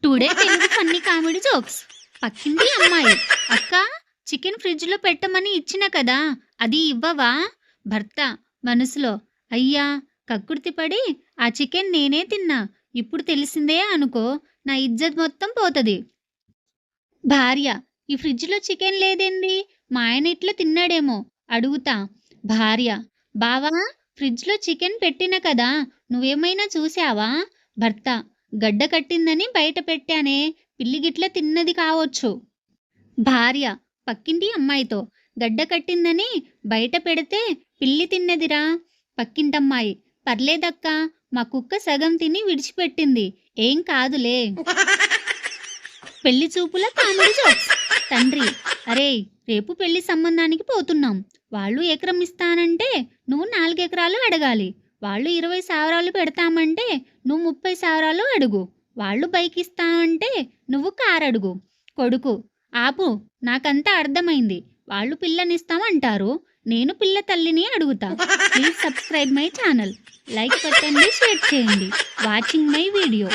Today Telugu funny comedy jokes. పక్కింటి అమ్మాయి, అక్క చికెన్ ఫ్రిడ్జ్‌లో పెట్టమని ఇచ్చిన కదా! అది ఇవ్వవా? భర్త మనసులో, అయ్యా! కక్కుర్తి పడి ఆ చికెన్ నేనే తిన్నా. ఇప్పుడు తెలిసిందే అనుకో, నా ఇజ్జత్ మొత్తం పోతది. భార్య, ఈ ఫ్రిడ్జ్‌లో చికెన్ లేదేంది? మా ఆయన ఇట్లా తిన్నాడేమో అడుగుతా. భార్య, బావా! ఫ్రిడ్జ్‌లో చికెన్ పెట్టిన కదా! నువ్వేమైనా చూసావా? భర్త, గడ్డ కట్టిందని బయట పెట్టానే, పిల్లి గిట్ల తిన్నది కావచ్చు. భార్య పక్కింటి అమ్మాయితో, గడ్డ కట్టిందని బయట పెడితే పిల్లి తిన్నదిరా. పక్కింటమ్మాయి, పర్లేదక్కా, మా కుక్క సగం తిని విడిచిపెట్టింది. ఏం కాదులే. పెళ్లి చూపుల కామెడీ జోక్స్. తండ్రి, అరేయ్! రేపు పెళ్లి సంబంధానికి పోతున్నాం. వాళ్ళు ఎకరం ఇస్తానంటే నువ్వు 4 ఎకరాలు అడగాలి. వాళ్ళు 20,000 పెడతామంటే నువ్వు 30,000 అడుగు. వాళ్ళు బైక్ ఇస్తామంటే నువ్వు కారు అడుగు. కొడుకు, ఆపు, నాకంతా అర్థమైంది. వాళ్ళు పిల్లనిస్తామంటారు, నేను పిల్ల తల్లిని అడుగుతా. Please subscribe my channel. Like కొట్టండి, షేర్ చేయండి. Watching my video.